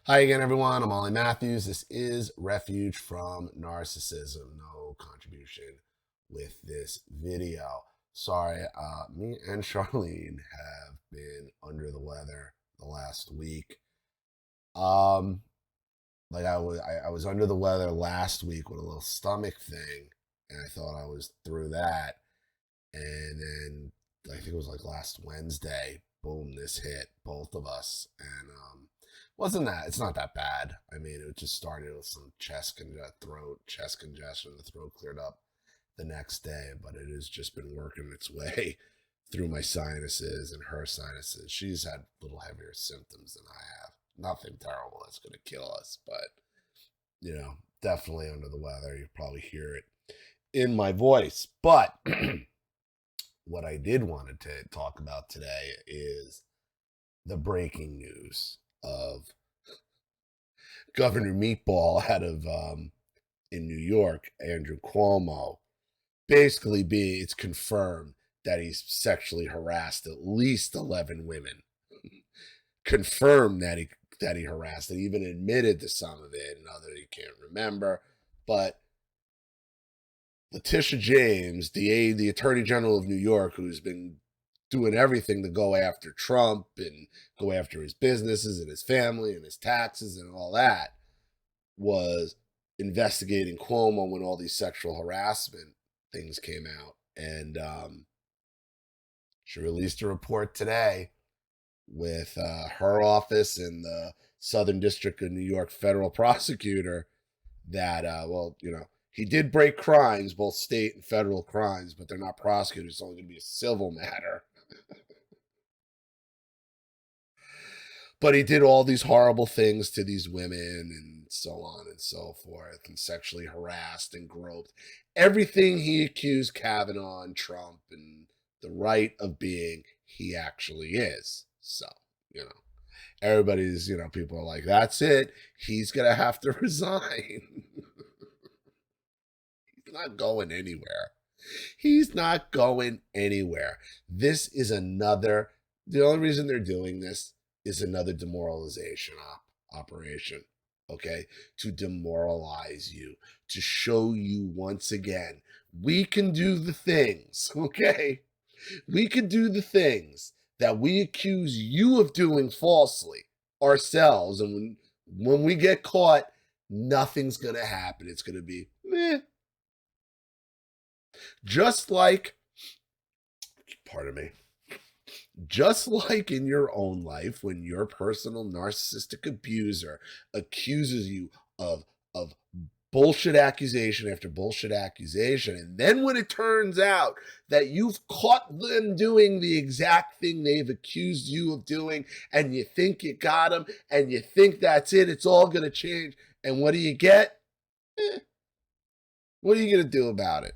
Hi again, everyone. I'm Ollie Matthews. This is Refuge from Narcissism. No contribution with this video. Sorry, me and Charlene have been under the weather the last week. Um, I was under the weather last week with a little stomach thing, and I thought I was through that. And then I think it was like last Wednesday, boom, this hit both of us. And wasn't that, it's not that bad. I mean, it just started with some chest congestion. The throat cleared up the next day, but it has just been working its way through my sinuses and her sinuses. She's had a little heavier symptoms than I have. Nothing terrible that's going to kill us, but definitely under the weather. You probably hear it in my voice. But what I did want to talk about today is the breaking news of Governor Meatball out of in New York, Andrew Cuomo. Basically, it's confirmed that he's sexually harassed at least 11 women. Confirmed that he harassed and even admitted to some of it, and other he can't remember. But Letitia James, the Attorney General of New York, who's been doing everything to go after Trump and go after his businesses and his family and his taxes and all that, was investigating Cuomo when all these sexual harassment things came out. And she released a report today with her office and the Southern District of New York federal prosecutor that, he did break crimes, both state and federal crimes, but they're not prosecuted. It's only going to be a civil matter. But he did all these horrible things to these women and so on and so forth, and sexually harassed and groped. Everything he accused Kavanaugh and Trump and the right of being, he actually is. So, everybody's, people are like, that's it. He's going to have to resign. He's not going anywhere. He's not going anywhere. This is the only reason they're doing this is another demoralization operation, okay? To demoralize you, to show you once again, we can do the things, okay? We can do the things that we accuse you of doing falsely ourselves. And when we get caught, nothing's going to happen. It's going to be meh. Just like, pardon me, just like in your own life, when your personal narcissistic abuser accuses you of bullshit accusation after bullshit accusation, and then when it turns out that you've caught them doing the exact thing they've accused you of doing, and you think you got them, and you think that's it, it's all going to change, and what do you get? What are you going to do about it?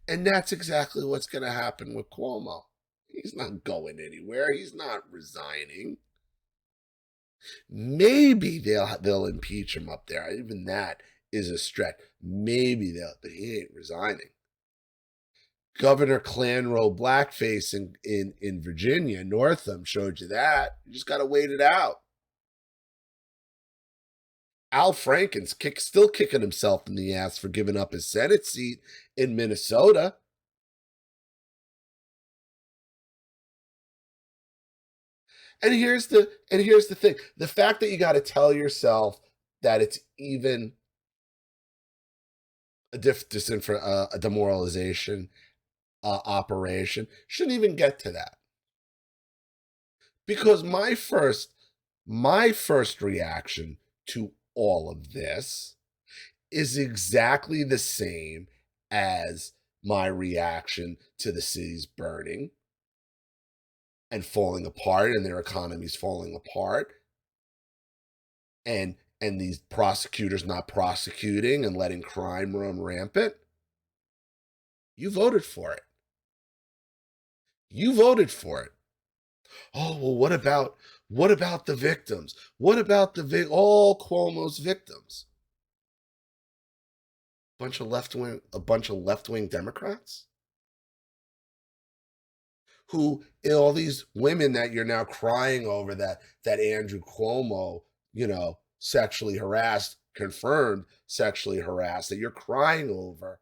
And that's exactly what's going to happen with Cuomo. He's not going anywhere. He's not resigning. Maybe they'll impeach him up there. Even that is a stretch. Maybe but he ain't resigning. Governor Clanroe blackface in Virginia, Northam, showed you that. You just got to wait it out. Al Franken's still kicking himself in the ass for giving up his Senate seat in Minnesota. And here's the thing: the fact that you got to tell yourself that it's even a demoralization operation shouldn't even get to that, because my first reaction to all of this is exactly the same as my reaction to the cities burning and falling apart, and their economies falling apart, and these prosecutors not prosecuting and letting crime run rampant. You voted for it. You voted for it. Oh, well, what about the victims? What about all Cuomo's victims? A bunch of left-wing Democrats who, all these women that you're now crying over that Andrew Cuomo, sexually harassed, confirmed sexually harassed, that you're crying over,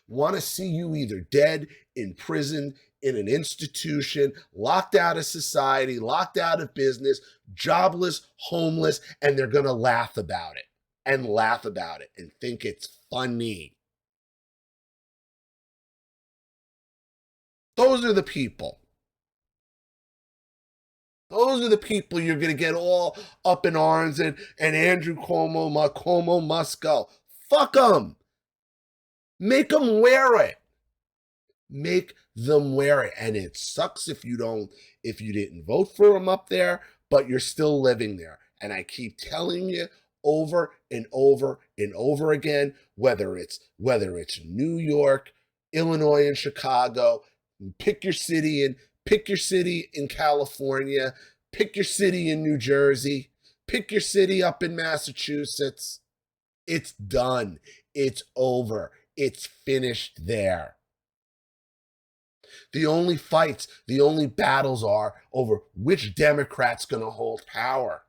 want to see you either dead, in prison, in an institution, locked out of society, locked out of business, jobless, homeless, and they're going to laugh about it and think it's funny. Those are the people. Those are the people you're going to get all up in arms and Andrew Cuomo must go. Fuck them. Make them wear it. Make them wear it. And it sucks if you didn't vote for them up there, but you're still living there. And I keep telling you over and over and over again, whether it's New York, Illinois, and Chicago, pick your city in California, pick your city in New Jersey, pick your city up in Massachusetts. It's done. It's over. It's finished there. The only fights, the only battles are over which Democrat's going to hold power.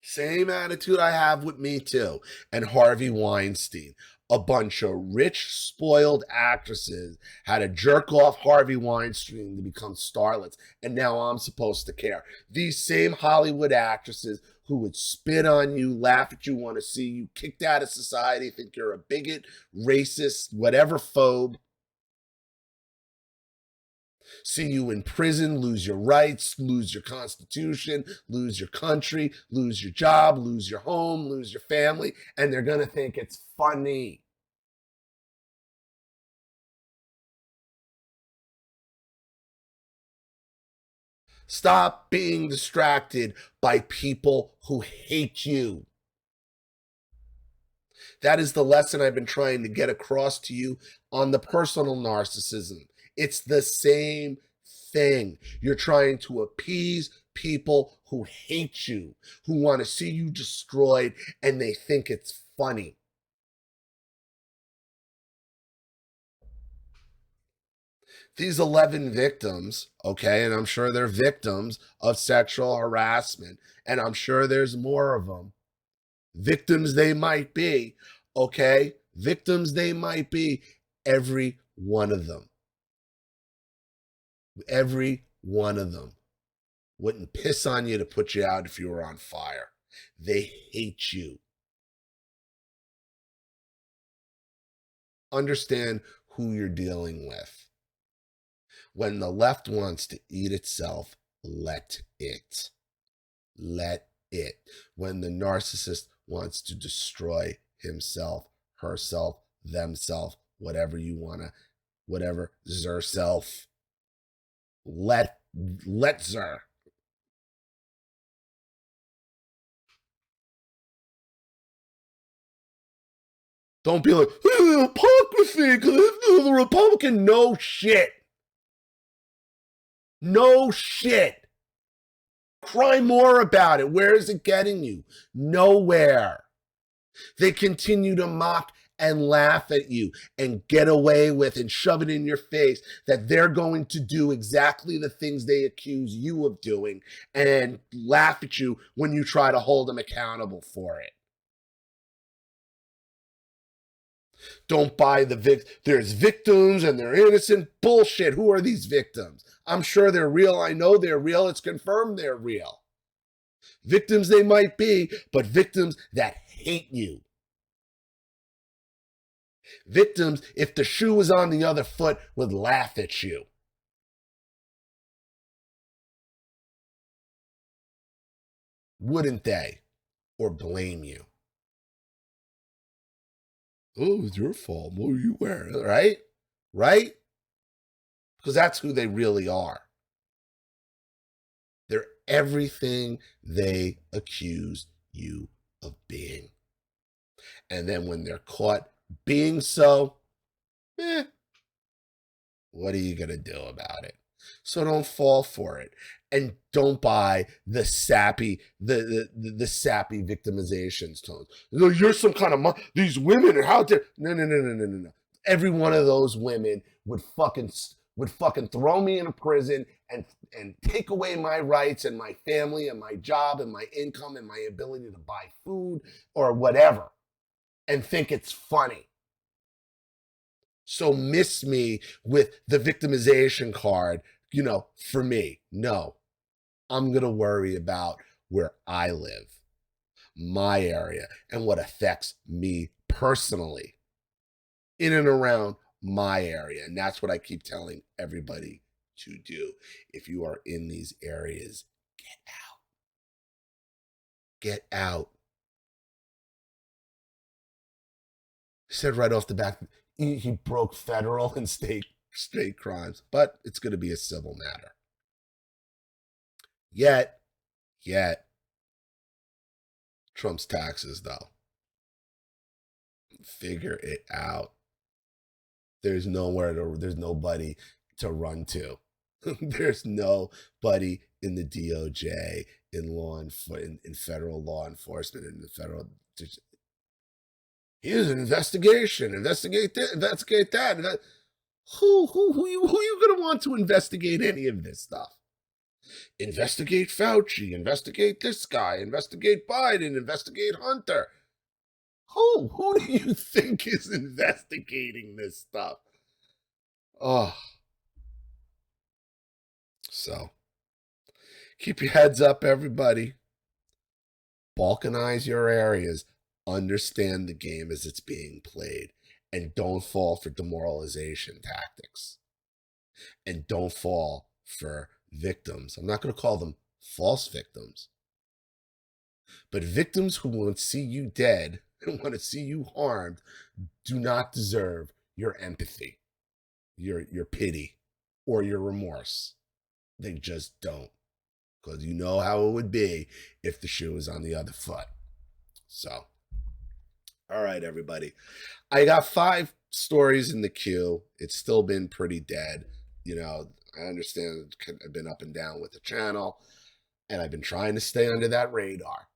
Same attitude I have with Me Too and Harvey Weinstein. A bunch of rich, spoiled actresses had to jerk off Harvey Weinstein to become starlets, and now I'm supposed to care. These same Hollywood actresses who would spit on you, laugh at you, want to see you kicked out of society, think you're a bigot, racist, whatever phobe, see you in prison, lose your rights, lose your constitution, lose your country, lose your job, lose your home, lose your family, and they're going to think it's funny. Stop being distracted by people who hate you. That is the lesson I've been trying to get across to you on the personal narcissism. It's the same thing. You're trying to appease people who hate you, who want to see you destroyed, and they think it's funny. These 11 victims, okay, and I'm sure they're victims of sexual harassment, and I'm sure there's more of them. Victims they might be, okay? Victims they might be, every one of them. Every one of them wouldn't piss on you to put you out if you were on fire. They hate you. Understand who you're dealing with. When the left wants to eat itself, let it. Let it. When the narcissist wants to destroy himself, herself, themself, whatever you want to, whatever, zerself, let zer. Don't be like, hypocrisy, because the Republican, no shit. No shit. Cry more about it. Where is it getting you? Nowhere. They continue to mock and laugh at you and get away with and shove it in your face that they're going to do exactly the things they accuse you of doing and laugh at you when you try to hold them accountable for it. Don't buy there's victims and they're innocent. Bullshit. Who are these victims? I'm sure they're real. I know they're real. It's confirmed they're real. Victims they might be, but victims that hate you. Victims, if the shoe was on the other foot, would laugh at you. Wouldn't they? Or blame you. Oh, it's your fault. What are you wearing? Right? Right? Because that's who they really are. They're everything they accuse you of being. And then when they're caught being so, what are you going to do about it? So don't fall for it, and don't buy the sappy the sappy victimizations tones. You're some kind of these women are how dare no. Every one of those women would fucking throw me in a prison and take away my rights and my family and my job and my income and my ability to buy food or whatever, and think it's funny. So miss me with the victimization card, for me. No, I'm going to worry about where I live, my area, and what affects me personally in and around my area. And that's what I keep telling everybody to do. If you are in these areas, get out. Get out. Said right off the bat, he broke federal and state crimes, but it's going to be a civil matter. Yet, Trump's taxes, though. Figure it out. There's nobody to run to. There's nobody in the DOJ, in federal law enforcement, in the federal. Here's an investigation. Investigate this, investigate that. Who you gonna want to investigate any of this stuff? Investigate Fauci, investigate this guy, investigate Biden, investigate Hunter. Who do you think is investigating this stuff? Oh. So, keep your heads up, everybody. Balkanize your areas. Understand the game as it's being played. And don't fall for demoralization tactics. And don't fall for victims. I'm not going to call them false victims. But victims who want to see you dead and want to see you harmed do not deserve your empathy, your pity, or your remorse. They just don't. Because you know how it would be if the shoe was on the other foot. So, all right, everybody. I got 5 stories in the queue. It's still been pretty dead. I understand I've been up and down with the channel, and I've been trying to stay under that radar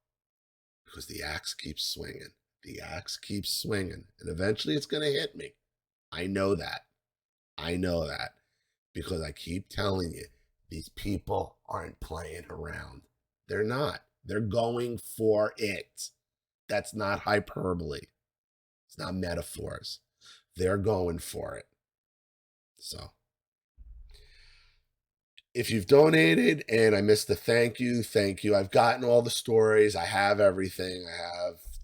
because the axe keeps swinging. The axe keeps swinging, and eventually it's going to hit me. I know that. Because I keep telling you, these people aren't playing around. They're not. They're going for it. That's not hyperbole. It's not metaphors. They're going for it. So, if you've donated and I missed the thank you. I've gotten all the stories. I have everything.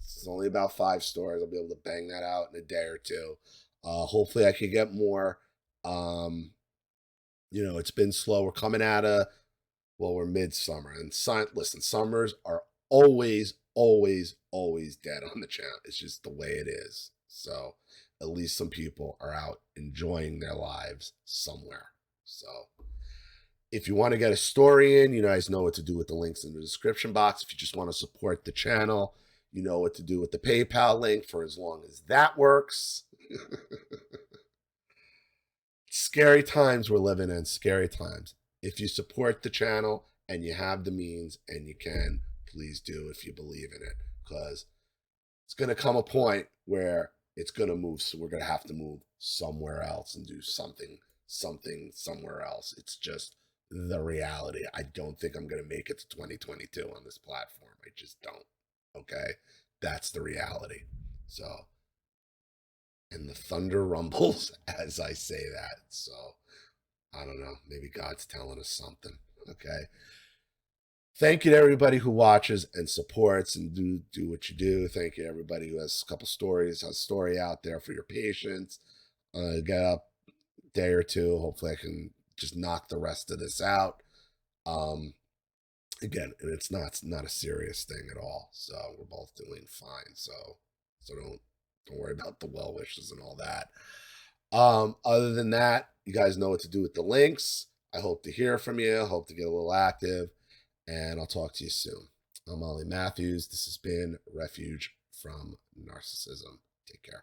It's only about 5 stories. I'll be able to bang that out in a day or two. Hopefully I can get more. It's been slow. We're coming out of, we're midsummer. And listen, summers are always dead on the channel. It's just the way it is. So at least some people are out enjoying their lives somewhere. So if you want to get a story in, you guys know what to do with the links in the description box. If you just want to support the channel, you know what to do with the PayPal link for as long as that works. Scary times we're living in, scary times. If you support the channel and you have the means and you can, please do if you believe in it. Because it's going to come a point where it's going to move. So we're going to have to move somewhere else and do something somewhere else. It's just the reality. I don't think I'm going to make it to 2022 on this platform. I just don't. Okay? That's the reality. So, and the thunder rumbles as I say that. So, I don't know. Maybe God's telling us something. Okay? Thank you to everybody who watches and supports and do what you do. Thank you to everybody who has a couple stories, has a story out there for your patience. Get up a day or two. Hopefully I can just knock the rest of this out. Again, and it's not a serious thing at all. So we're both doing fine. So don't worry about the well wishes and all that. Other than that, you guys know what to do with the links. I hope to hear from you. I hope to get a little active. And I'll talk to you soon. I'm Ollie Matthews. This has been Refuge from Narcissism. Take care.